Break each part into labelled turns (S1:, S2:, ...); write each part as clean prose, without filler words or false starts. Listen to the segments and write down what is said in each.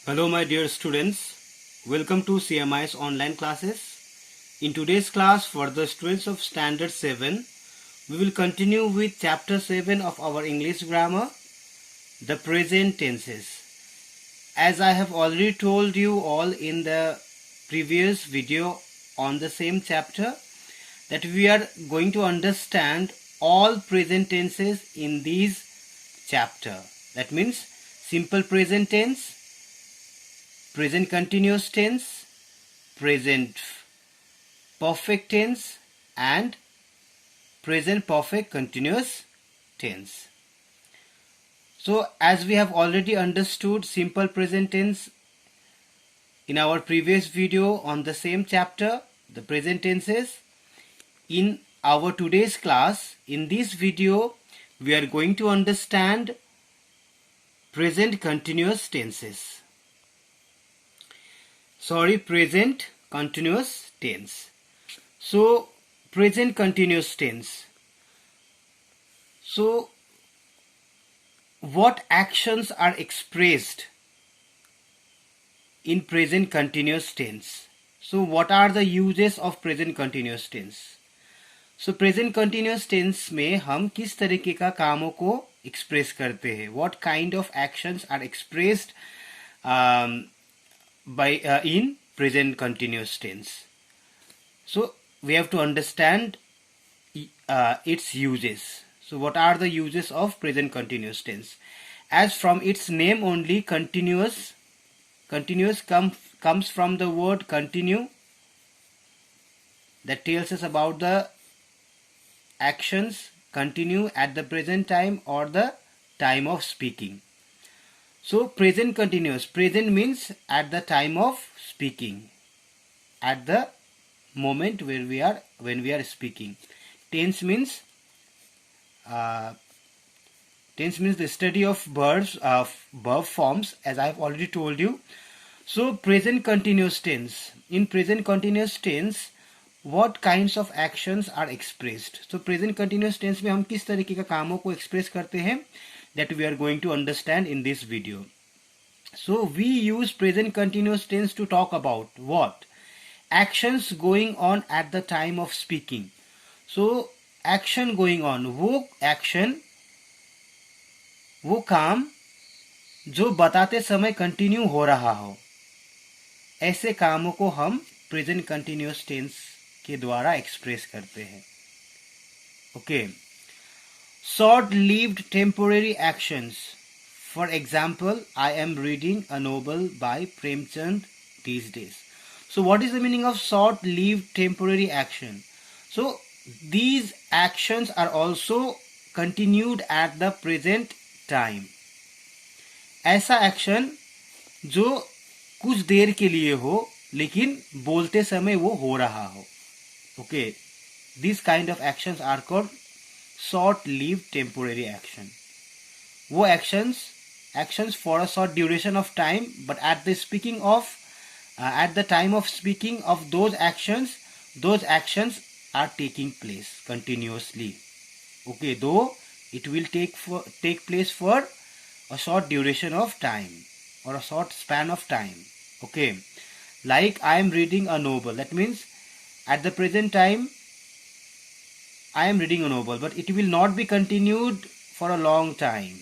S1: Hello my dear students, welcome to CMI's online classes. In today's class for the students of Standard 7, we will continue with Chapter 7 of our English Grammar, the present tenses. As I have already told you all in the previous video on the same chapter, that we are going to understand all present tenses in this chapter. That means simple present tense, present continuous tense, present perfect tense and present perfect continuous tense. So as we have already understood simple present tense in our previous video on the same chapter, the present tenses, in our today's class, in this video, we are going to understand present continuous tenses. Present continuous tense. So, present continuous tense. So, what actions are expressed in present continuous tense? So, what are the uses of present continuous tense? So, present continuous tense में हम किस तरीके का कामों को express करते हैं? What kind of actions are expressed in present continuous tense? So we have to understand its uses. So what are the uses of present continuous tense? As from its name only, continuous comes from the word continue, that tells us about the actions continue at the present time or the time of speaking. So present continuous, present means at the time of speaking, at the moment when we are speaking. Tense means the study of verb forms, as I have already told you. So present continuous tense. In present continuous tense, what kinds of actions are expressed? So present continuous tense में हम किस तरीके का कामों को express करते हैं, that we are going to understand in this video. So we use present continuous tense to talk about what? Actions going on at the time of speaking. So action going on, वो action, वो काम जो बताते समय continue हो रहा हो, ऐसे कामों को हम प्रेजेंट कंटिन्यूअस टेंस के द्वारा एक्सप्रेस करते हैं. Okay. Short-lived temporary actions. For example, I am reading a novel by Premchand these days. So what is the meaning of short-lived temporary action? So these actions are also continued at the present time. ऐसा action जो कुछ देर के लिए हो लेकिन बोलते समय वो हो रहा हो. Okay, these kind of actions are called short-lived temporary action. वो actions for a short duration of time, but at the time of speaking of those actions are taking place continuously. Okay, though it will take place for a short duration of time or a short span of time. Okay, like I am reading a novel. That means at the present time I am reading a novel, but it will not be continued for a long time.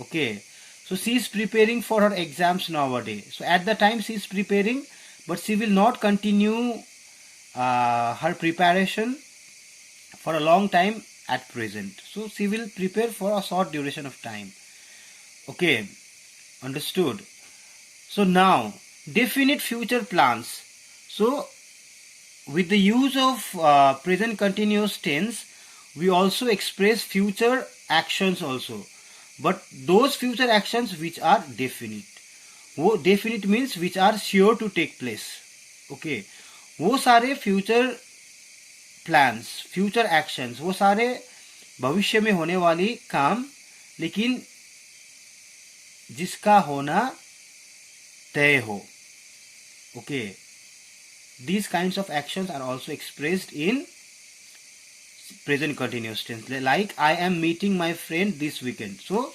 S1: Okay, so she is preparing for her exams nowadays. So at the time she is preparing, but she will not continue her preparation for a long time at present. So she will prepare for a short duration of time. Okay, understood. So now, definite future plans. So with the use of present continuous tense, we also express future actions also. But those future actions which are definite. वो definite means which are sure to take place. Okay, वो सारे future plans, future actions, वो सारे भविष्य में होने वाली काम, लेकिन जिसका होना तय हो. Okay, these kinds of actions are also expressed in present continuous tense. Like I am meeting my friend this weekend. So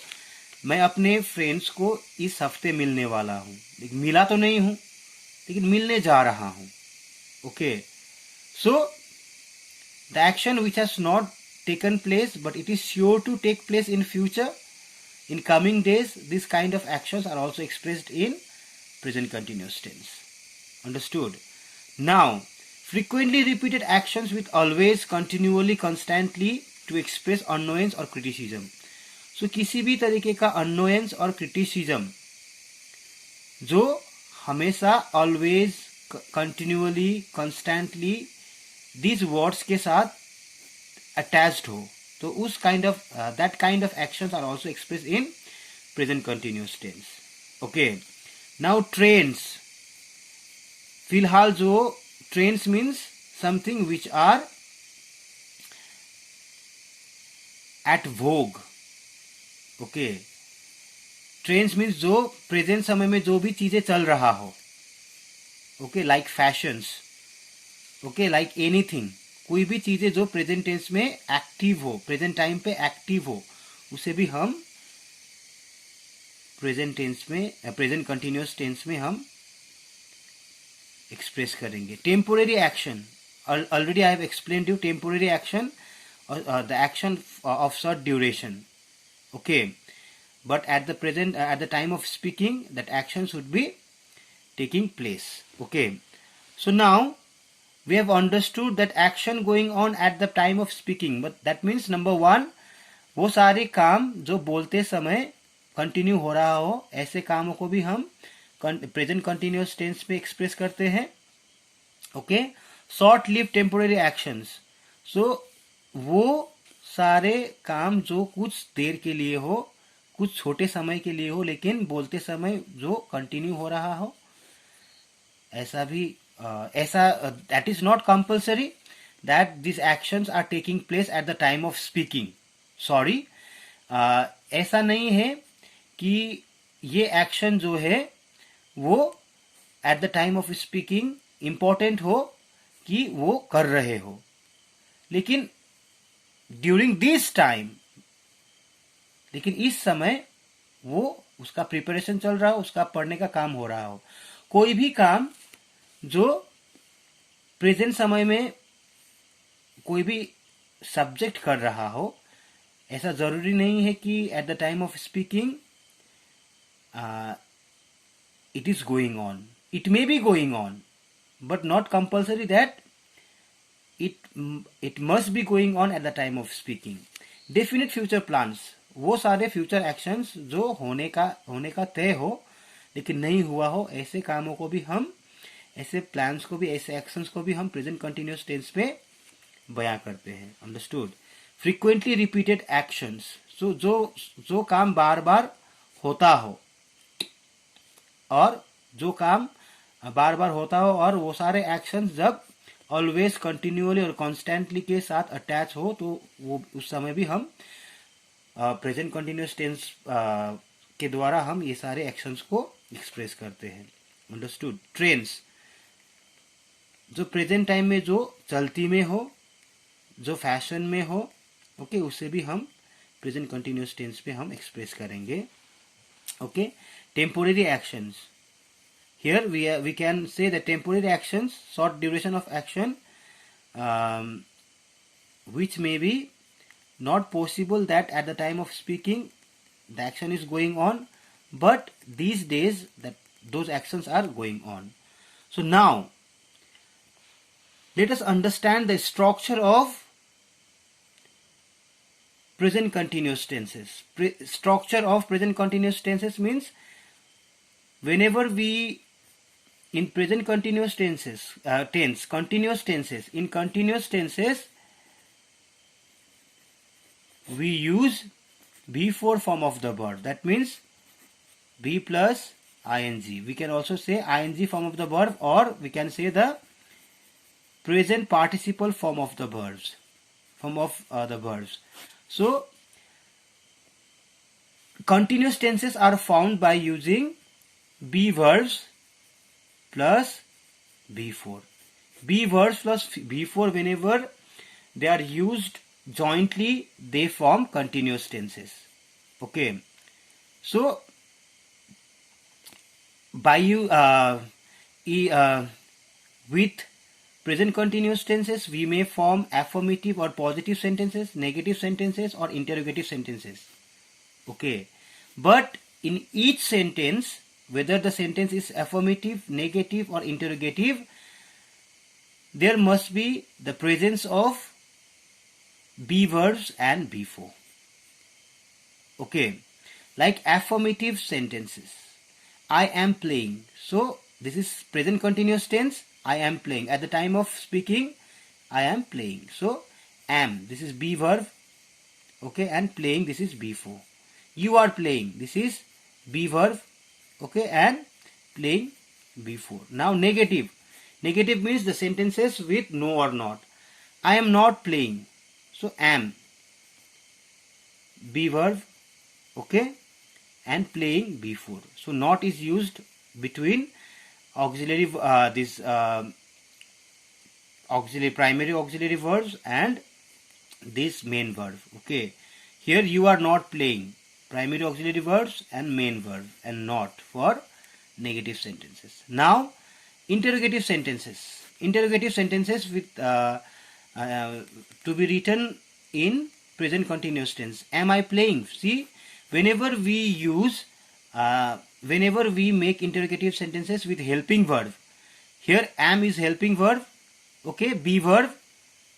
S1: मैं अपने फ्रेंड्स को इस हफ्ते मिलने वाला हूँ, लेकिन मिला तो नहीं हूँ, लेकिन मिलने जा रहा हूँ. Okay, so the action which has not taken place but it is sure to take place in future, in coming days, this kind of actions are also expressed in present continuous tense. Understood? Now, frequently repeated actions with always, continually, constantly to express annoyance or criticism. So किसी भी तरीके का annoyance और criticism जो हमेशा always, continually, constantly these words के साथ attached हो, तो उस kind of that kind of actions are also expressed in present continuous tense. Okay, now trains. फिलहाल जो trains means something which are at vogue. Okay, trends means जो present समय में जो भी चीजें चल रहा हो. Okay, like fashions. Okay, like anything, कोई भी चीजें जो प्रेजेंट टेंस में एक्टिव हो, प्रेजेंट टाइम पे एक्टिव हो, उसे भी हम प्रेजेंट टेंस में, प्रेजेंट कंटिन्यूअस टेंस में हम एक्सप्रेस करेंगे. Temporary action, already I have explained you. Temporary action, the action of short duration. Okay, but at the present at the time of speaking that action should be taking place. Okay, so now we have understood that action going on at the time of speaking, but that means number one, वो सारे काम जो बोलते समय continue हो रहा हो, ऐसे कामों को भी हम प्रेजेंट कंटिन्यूअस टेंस में एक्सप्रेस करते हैं. Okay, short live temporary actions, so वो सारे काम जो कुछ देर के लिए हो, कुछ छोटे समय के लिए हो, लेकिन बोलते समय जो कंटिन्यू हो रहा हो, ऐसा भी ऐसा that is not compulsory that this actions are taking place at the time of speaking. Sorry, ऐसा नहीं है कि ये एक्शन जो है वो at the time of speaking important हो कि वो कर रहे हो, लेकिन ड्यूरिंग दिस टाइम, लेकिन इस समय वो उसका प्रिपरेशन चल रहा हो, उसका पढ़ने का काम हो रहा हो. कोई भी काम जो प्रेजेंट समय में कोई भी सब्जेक्ट कर रहा हो, ऐसा जरूरी नहीं है कि eight the time of speaking it is going on. It may be going on but not compulsory that it must be going on eight the time of speaking. Definite future plans, वो सारे future actions जो होने का तय हो लेकिन नहीं हुआ हो, ऐसे कामों को भी हम, ऐसे प्लान्स को भी, ऐसे एक्शंस को भी हम प्रेजेंट कंटिन्यूअस टेंस पे बयां करते हैं. अंडरस्टूड? फ्रीक्वेंटली रिपीटेड एक्शंस, सो जो काम बार बार होता हो, और जो काम बार बार होता हो, और वो सारे एक्शंस जब ऑलवेज, कंटिन्यूअली और कॉन्स्टेंटली के साथ अटैच हो, तो वो उस समय भी हम प्रेजेंट कंटिन्यूअस टेंस के द्वारा हम ये सारे एक्शंस को एक्सप्रेस करते हैं. अंडरस्टूड? ट्रेन्स, जो प्रेजेंट टाइम में जो चलती में हो, जो फैशन में हो, ओके, उससे भी हम प्रेजेंट कंटिन्यूअस टेंस पे हम एक्सप्रेस करेंगे. Okay, temporary actions, here we can say the temporary actions, short duration of action, which may be not possible that at the time of speaking the action is going on, but these days that those actions are going on. So now let us understand the structure of present continuous tenses. Structure of present continuous tenses means whenever we, in present continuous tenses, continuous tenses, we use before form of the verb. That means be plus ing. We can also say ing form of the verb, or we can say the present participle form of the verbs. So continuous tenses are found by using be verbs plus before. Be verbs plus before, whenever they are used jointly, they form continuous tenses. Okay. So by you with present continuous tenses, we may form affirmative or positive sentences, negative sentences, or interrogative sentences. Okay, but in each sentence, whether the sentence is affirmative, negative, or interrogative, there must be the presence of be verbs and before. Okay, like affirmative sentences. I am playing. So this is present continuous tense. I am playing. At the time of speaking, I am playing. So am, this is be verb. Okay, and playing, this is before. You are playing. This is be verb. Okay, and playing before. Now negative. Negative means the sentences with no or not. I am not playing. So am, be verb. Okay, and playing before. So not is used between auxiliary auxiliary primary auxiliary verbs and this main verb. Okay, here you are not playing, primary auxiliary verbs and main verb, and not for negative sentences. Now interrogative sentences. Interrogative sentences with to be written in present continuous tense. Am I playing? See, whenever we make interrogative sentences with helping verb, here am is helping verb. Okay, be verb.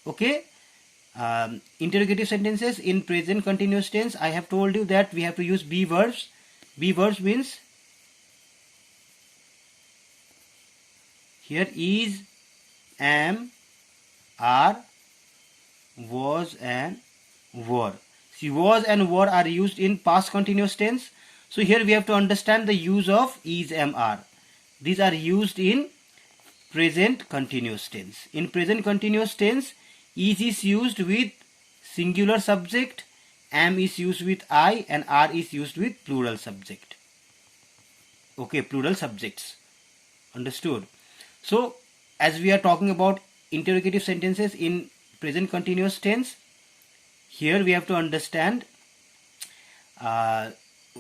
S1: Okay, interrogative sentences in present continuous tense, I have told you that we have to use be verbs. Be verbs means here is, am, are, was, and were. See, was and were are used in past continuous tense. So here we have to understand the use of is, am, are. These are used in present continuous tense. In present continuous tense, is used with singular subject, am is used with I, and are is used with plural subject. Okay, plural subjects. Understood? So as we are talking about interrogative sentences in present continuous tense, here we have to understand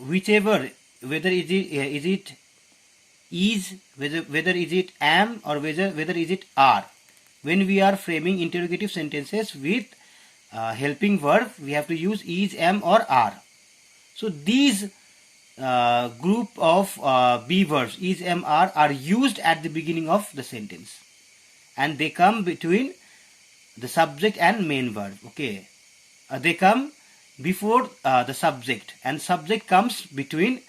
S1: whichever, whether is it whether is it am, or whether is it are. When we are framing interrogative sentences with helping verb, we have to use is, am, or are. So these group of be verbs, is, am, are used at the beginning of the sentence, and they come between the subject and main verb. Okay, they come before the subject, and subject comes between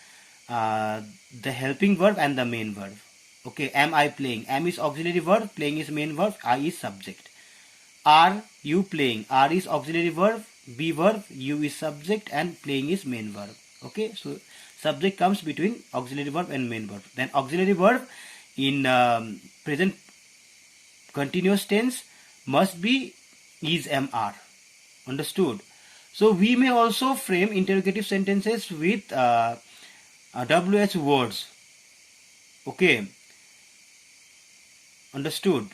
S1: the helping verb and the main verb. Okay, am I playing? Am is auxiliary verb, playing is main verb, I is subject. Are you playing? Are is auxiliary verb, be verb, you is subject, and playing is main verb. Okay, so subject comes between auxiliary verb and main verb. Then auxiliary verb in present continuous tense must be is, am, are. Understood? So we may also frame interrogative sentences with WH words. Okay, understood?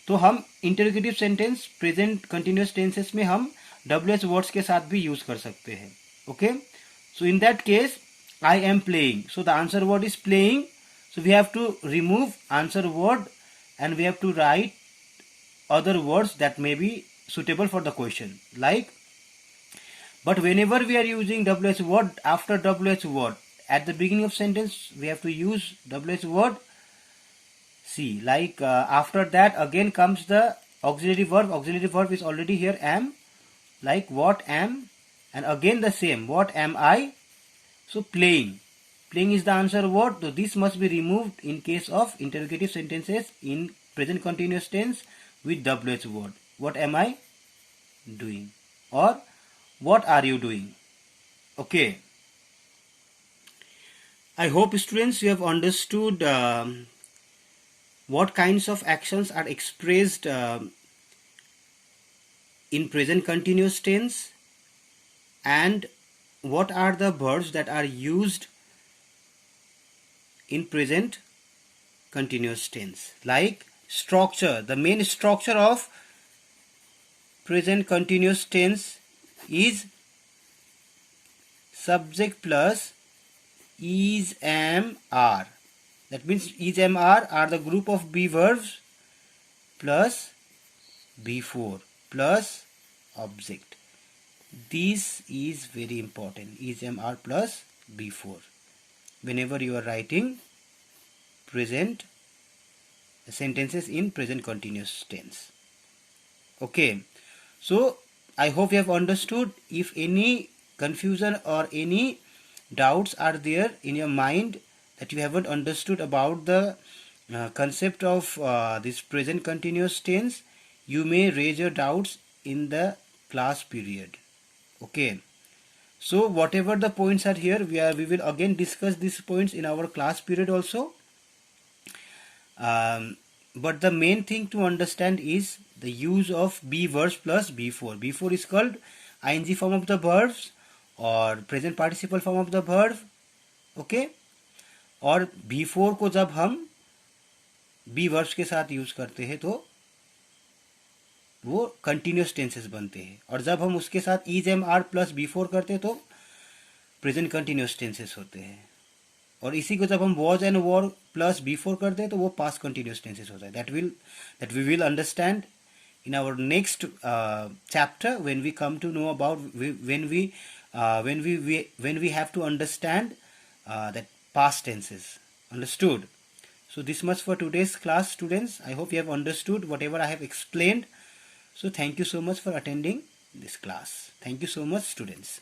S1: तो हम interrogative sentence present continuous tenses में हम WH words के साथ भी use कर सकते हैं. Okay, so in that case I am playing. So the answer word is playing. So we have to remove answer word and we have to write other words that may be suitable for the question. Like, but whenever we are using WH word, after WH word, at the beginning of sentence, we have to use WH word. See, like after that again comes the auxiliary verb. Auxiliary verb is already here, am. Like what am, and again the same, what am I. So playing. Playing is the answer word. So this must be removed in case of interrogative sentences in present continuous tense with WH word. What am I doing? Or what are you doing? Okay. I hope students you have understood what kinds of actions are expressed in present continuous tense, and what are the verbs that are used in present continuous tense. Like structure, the main structure of present continuous tense is subject plus is, am, are. That means is, am, are the group of be verbs plus before plus object. This is very important. Is, am, are plus before. Whenever you are writing present sentences in present continuous tense. Okay. So I hope you have understood. If any confusion or any doubts are there in your mind that you haven't understood about the concept of this present continuous tense, you may raise your doubts in the class period. Okay. So whatever the points are here, we will again discuss these points in our class period also. But the main thing to understand is the use of be verbs plus before. Before is called ing form of the verbs or present participle form of the verb. Okay. और before को जब हम be verbs के साथ use करते हैं तो वो कंटिन्यूस टेंसेस बनते हैं, और जब हम उसके साथ is, am, are plus before करते हैं तो प्रेजेंट कंटिन्यूस टेंसेस होते हैं, और इसी को जब हम was and were plus before करते हैं तो वो पास्ट कंटिन्यूस टेंसेस होता है. That we will understand in our next chapter when we come to know about when we have to understand that past tenses. Understood? So this much for today's class, students. I hope you have understood whatever I have explained. So thank you so much for attending this class. Thank you so much, students.